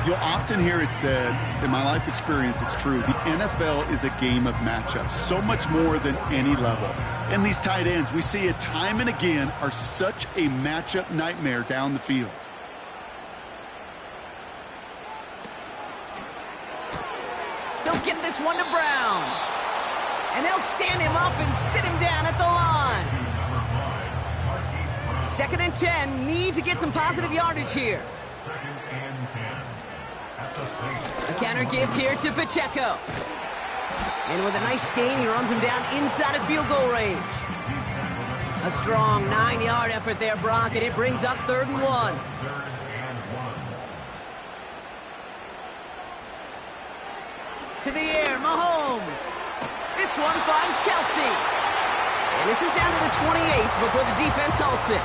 You'll often hear it said, in my life experience, it's true, the NFL is a game of matchups, so much more than any level. And these tight ends, we see it time and again, are such a matchup nightmare down the field.
They'll get this one to Brown. And they'll stand him up and sit him down at the line. 2nd and 10, need to get some positive yardage here.
2nd and 10 at the 6.
A counter give here to Pacheco. And with a nice gain, he runs him down inside of field goal range. A strong 9-yard effort there, Brock, and it brings up 3rd and 1.
3rd and 1.
To the air, Mahomes. This one finds Kelsey. And this is down to the 28 before the defense halts it.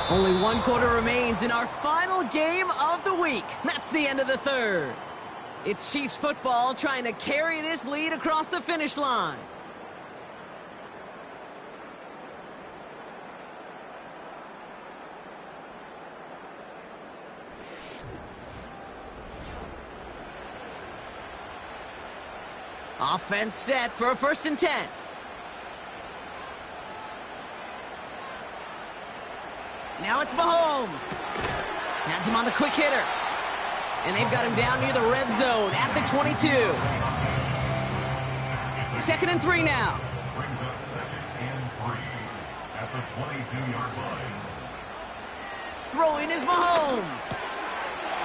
Only 1 quarter remains in our final game of the week. That's the end of the 3rd. It's Chiefs football trying to carry this lead across the finish line. Offense set for a 1st and 10. Now it's Mahomes. Has him on the quick hitter. And they've got him down near the red zone at the 22. 2nd and 3 now.
Brings up 2nd and 3 at the 22-yard line.
Throwing is Mahomes.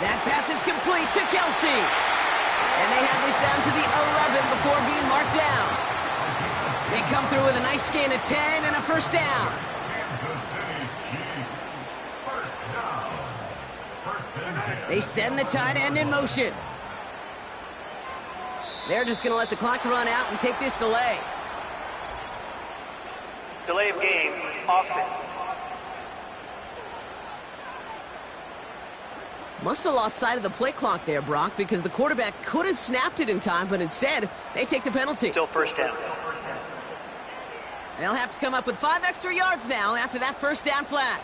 That pass is complete to Kelsey. And they have this down to the 11 before being marked down. They come through with a nice gain of 10 and a 1st down.
Kansas City Chiefs, 1st
They send the tight end in motion. They're just going to let the clock run out and take this delay.
Delay of game, offense.
Must have lost sight of the play clock there, Brock, because the quarterback could have snapped it in time, but instead, they take the penalty.
Still first down.
They'll have to come up with 5 extra yards now after that first down flag.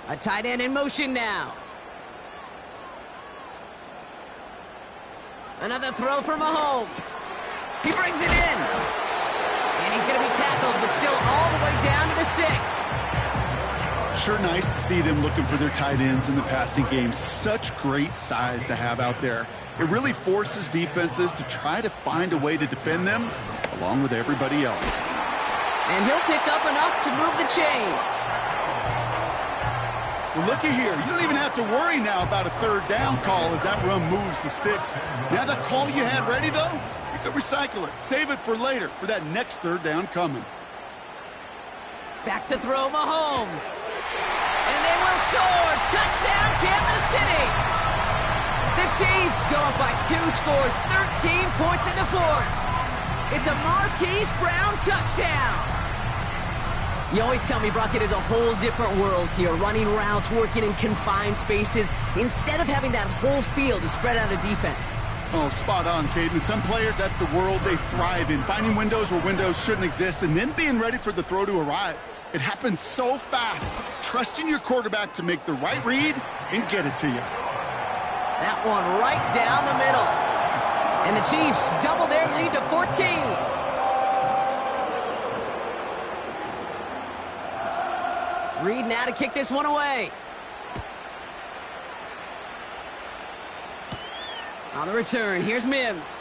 A tight end in motion now. Another throw for Mahomes. He brings it in. And he's going to be tackled, but still all the way down to the 6.
Sure nice to see them looking for their tight ends in the passing game. Such great size to have out there. It really forces defenses to try to find a way to defend them along with everybody else.
And he'll pick up enough to move the chains.
Well, looky here. You don't even have to worry now about a third down call as that run moves the sticks. Now that call you had ready, though, you could recycle it. Save it for later for that next third down coming.
Back to throw Mahomes. And they will score. Touchdown, Kansas City. The Chiefs go up by 2 scores, 13 points in the 4th. It's a Marquise Brown touchdown. You always tell me, Brock, it is a whole different world here, running routes, working in confined spaces, instead of having that whole field to spread out a defense.
Oh, spot on, Caden. Some players, that's the world they thrive in, finding windows where windows shouldn't exist and then being ready for the throw to arrive. It happens so fast. Trusting your quarterback to make the right read and get it to you.
That one right down the middle. And the Chiefs double their lead to 14. Reed now to kick this one away. On the return, here's Mims.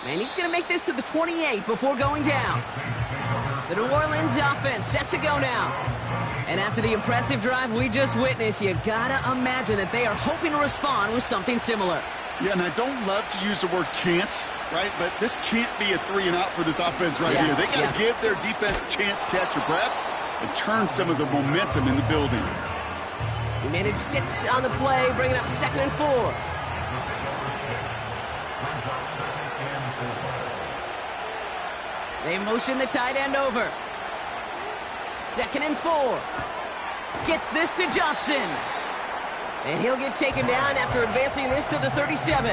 And he's going to make this to the 28 before going down. The New Orleans offense set to go now. And after the impressive drive we just witnessed, you gotta imagine that they are hoping to respond with something similar.
Yeah, and I don't love to use the word can't, right? But this can't be a 3-and-out for this offense right here. They got to give their defense a chance to catch your breath and turn some of the momentum in the building.
He managed 6 on the play, bringing up 2nd and 4. They motion the tight end over. 2nd and 4. Gets this to Johnson. And he'll get taken down after advancing this to the 37.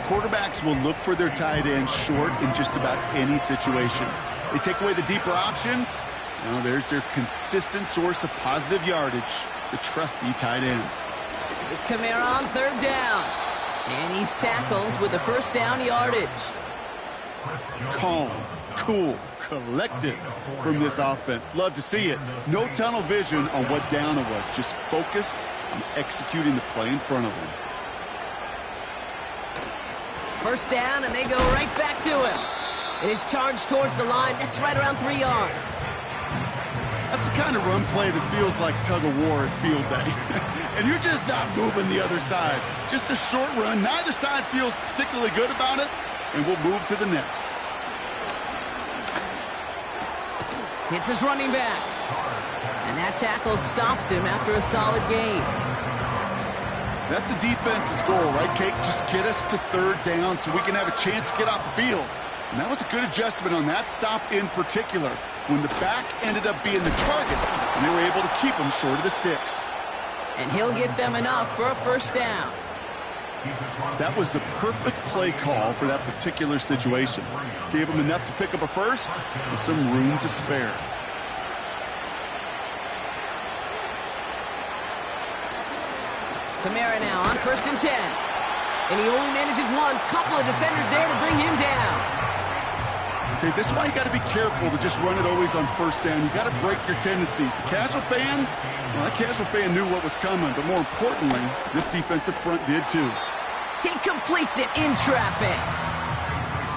Quarterbacks will look for their tight end short in just about any situation. They take away the deeper options. Now there's their consistent source of positive yardage, the trusty tight end.
It's Kamara on 3rd down. And he's tackled with the first down yardage.
Calm, cool, collected from this offense. Love to see it. No tunnel vision on what down it was. Just focused on executing the play in front of them.
First down, and they go right back to him. It is charged towards the line. That's right around 3 yards.
That's the kind of run play that feels like tug-of-war at field day. And you're just not moving the other side. Just a short run. Neither side feels particularly good about it. And we'll move to the next.
Hits his running back. And that tackle stops him after a solid gain.
That's a defense's goal, right, Kate? Just get us to 3rd down so we can have a chance to get off the field. And that was a good adjustment on that stop in particular, when the back ended up being the target, and they were able to keep him short of the sticks.
And he'll get them enough for a first down.
That was the perfect play call for that particular situation. Gave him enough to pick up a first with some room to spare.
Kamara now on 1st and 10. And he only manages one. Couple of defenders there to bring him down.
Okay, this is why you got to be careful to just run it always on 1st down. You got to break your tendencies. The casual fan, well, that casual fan knew what was coming, but more importantly, this defensive front did too.
He completes it in traffic.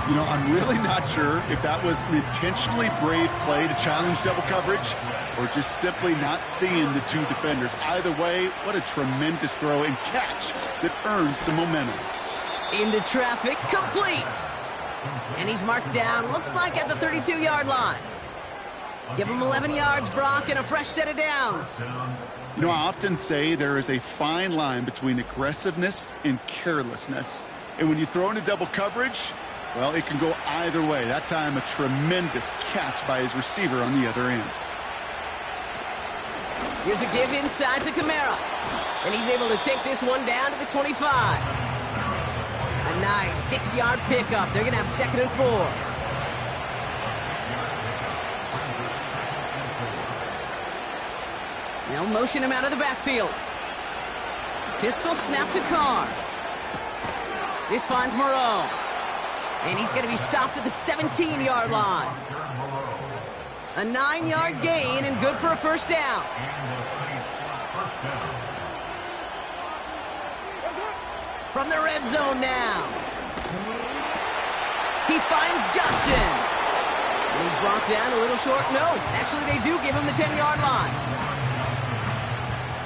You know, I'm really not sure if that was an intentionally brave play to challenge double coverage or just simply not seeing the 2 defenders. Either way, what a tremendous throw and catch that earns some momentum.
Into traffic, complete. And he's marked down, looks like at the 32-yard line. Give him 11 yards, Brock, and a fresh set of downs.
You know, I often say there is a fine line between aggressiveness and carelessness. And when you throw into double coverage, well, it can go either way. That time, a tremendous catch by his receiver on the other end.
Here's a give inside to Kamara. And he's able to take this one down to the 25. A nice 6-yard pickup. They're going to have 2nd and 4. They'll motion him out of the backfield. Pistol snap to Carr. This finds Moreau. And he's going to be stopped at the 17-yard line. A 9-yard gain and good for a first down. From the red zone now. He finds Johnson. And he's brought down a little short. No, actually they do give him the 10-yard line.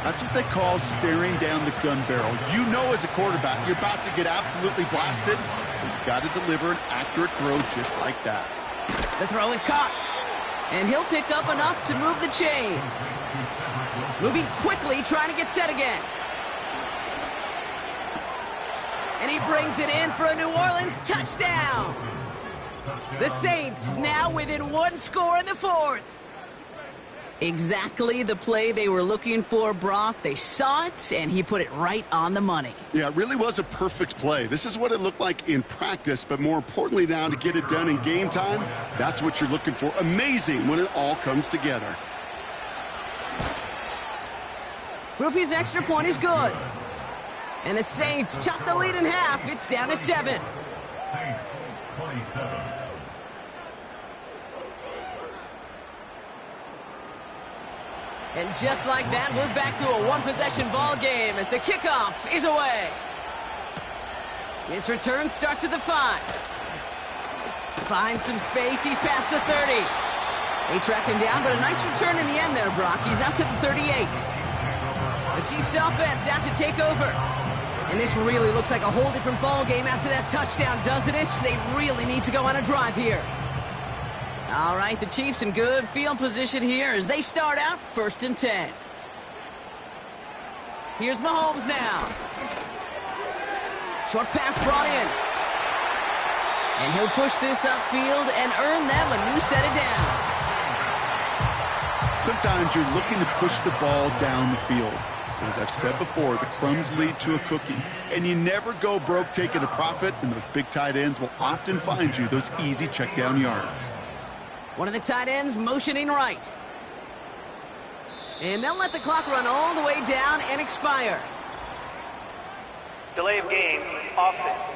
That's what they call staring down the gun barrel. You know as a quarterback, you're about to get absolutely blasted. You've got to deliver an accurate throw just like that.
The throw is caught. And he'll pick up enough to move the chains. Moving quickly, trying to get set again. And he brings it in for a New Orleans touchdown. The Saints now within 1 score in the 4th. Exactly the play they were looking for, Brock. They saw it, and he put it right on the money.
Yeah, it really was a perfect play. This is what it looked like in practice, but more importantly now to get it done in game time, that's what you're looking for. Amazing when it all comes together.
Groupie's extra point is good. And the Saints chop the lead in half. It's down to 7.
Saints 27.
And just like that, we're back to a one-possession ball game as the kickoff is away. His return starts at the 5. Finds some space. He's past the 30. They track him down, but a nice return in the end there, Brock. He's out to the 38. The Chiefs offense out to take over. And this really looks like a whole different ball game after that touchdown, doesn't it? They really need to go on a drive here. All right, the Chiefs in good field position here as they start out 1st and 10. Here's Mahomes now. Short pass brought in. And he'll push this upfield and earn them a new set of downs.
Sometimes you're looking to push the ball down the field. As I've said before, the crumbs lead to a cookie. And you never go broke taking a profit, and those big tight ends will often find you those easy check down yards.
One of the tight ends motioning right. And they'll let the clock run all the way down and expire.
Delay of game, offense.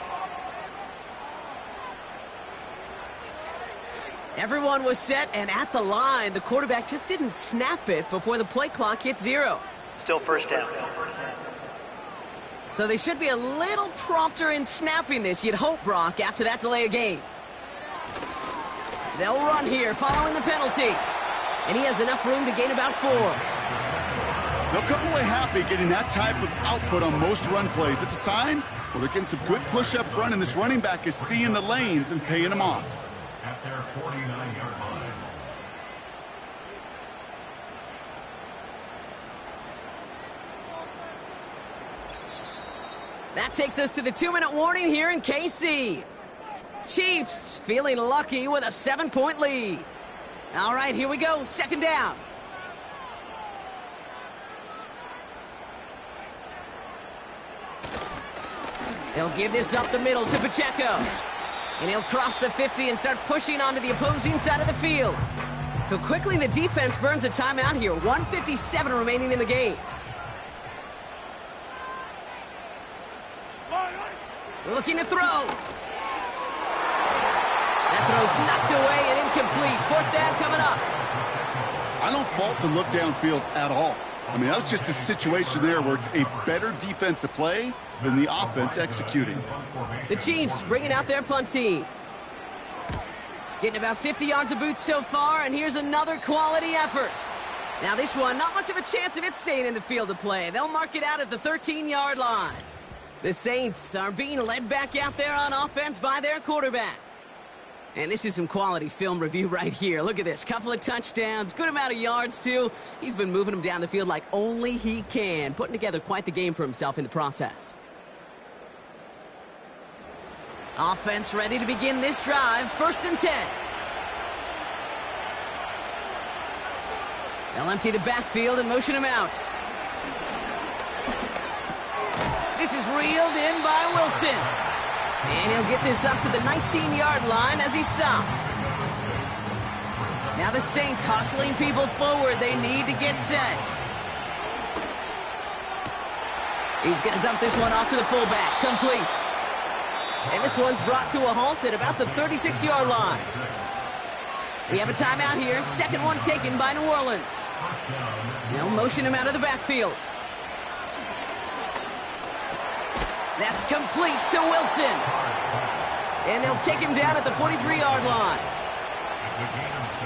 Everyone was set and at the line. The quarterback just didn't snap it before the play clock hit 0.
Still first down.
So they should be a little prompter in snapping this, you'd hope, Brock, after that delay of game. They'll run here following the penalty. And he has enough room to gain about 4.
They'll come away happy getting that type of output on most run plays. It's a sign, well, they're getting some good push up front, and this running back is seeing the lanes and paying them off.
At their 49-yard line.
That takes us to the 2-minute warning here in KC. Chiefs feeling lucky with a 7-point lead. All right, here we go. 2nd down. They'll give this up the middle to Pacheco. And he'll cross the 50 and start pushing onto the opposing side of the field. So quickly the defense burns a timeout here. 1:57 remaining in the game. Looking to throw. That throw's knocked away and incomplete. 4th down coming up.
I don't fault the look downfield at all. I mean, that was just a situation there where it's a better defensive play than the offense executing.
The Chiefs bringing out their punt team. Getting about 50 yards of boots so far, and here's another quality effort. Now this one, not much of a chance of it staying in the field of play. They'll mark it out at the 13-yard line. The Saints are being led back out there on offense by their quarterback. And this is some quality film review right here. Look at this. Couple of touchdowns, good amount of yards, too. He's been moving them down the field like only he can, putting together quite the game for himself in the process. Offense ready to begin this drive. 1st and 10. They'll empty the backfield and motion him out. This is reeled in by Wilson. And he'll get this up to the 19-yard line as he stopped. Now the Saints hustling people forward. They need to get set. He's going to dump this one off to the fullback. Complete. And this one's brought to a halt at about the 36-yard line. We have a timeout here. 2nd one taken by New Orleans. They'll motion him out of the backfield. That's complete to Wilson. And they'll take him down at the 43-yard line.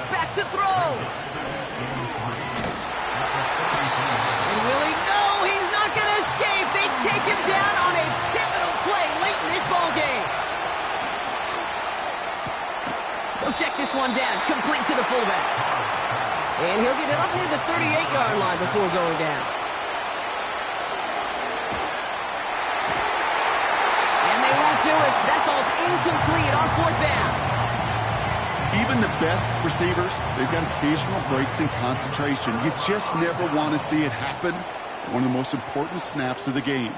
Back to throw. And will he? No, he's not going to escape. They take him down on a pivotal play late in this ball game. They'll check this one down. Complete to the fullback. And he'll get it up near the 38-yard line before going down. Do it. That falls incomplete on 4th down.
Even the best receivers, they've got occasional breaks in concentration. You just never want to see it happen. One of the most important snaps of the game.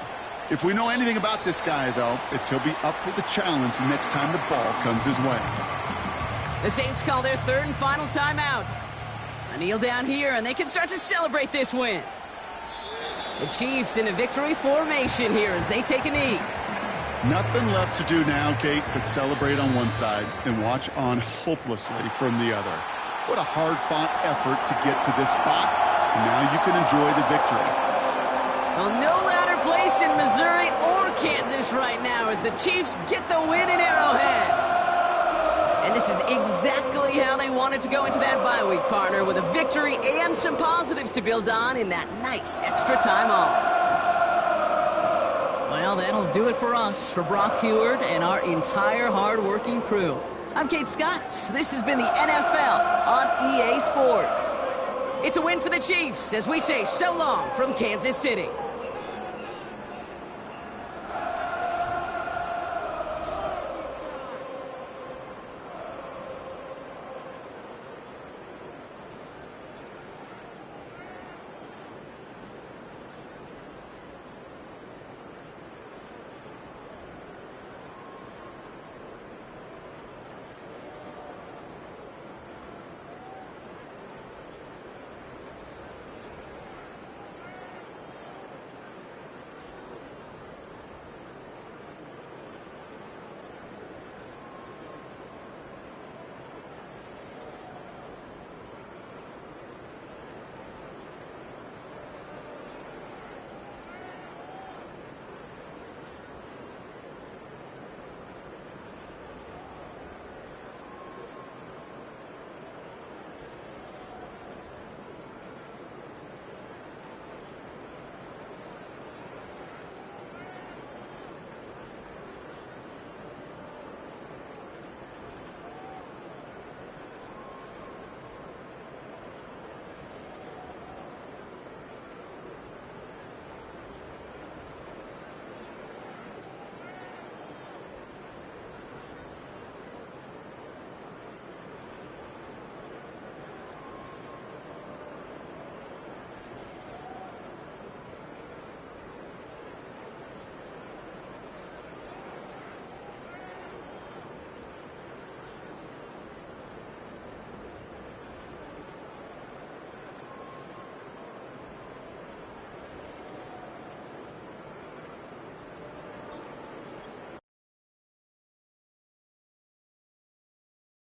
If we know anything about this guy, though, it's he'll be up for the challenge the next time the ball comes his way.
The Saints call their 3rd and final timeout. A kneel down here, and they can start to celebrate this win. The Chiefs in a victory formation here as they take a knee.
Nothing left to do now, Kate, but celebrate on one side and watch on hopelessly from the other. What a hard-fought effort to get to this spot, and now you can enjoy the victory.
Well, no louder place in Missouri or Kansas right now as the Chiefs get the win in Arrowhead. And this is exactly how they wanted to go into that bye week, partner, with a victory and some positives to build on in that nice extra time off. Well, that'll do it for us, for Brock Huard and our entire hard-working crew. I'm Kate Scott. This has been the NFL on EA Sports. It's a win for the Chiefs as we say so long from Kansas City.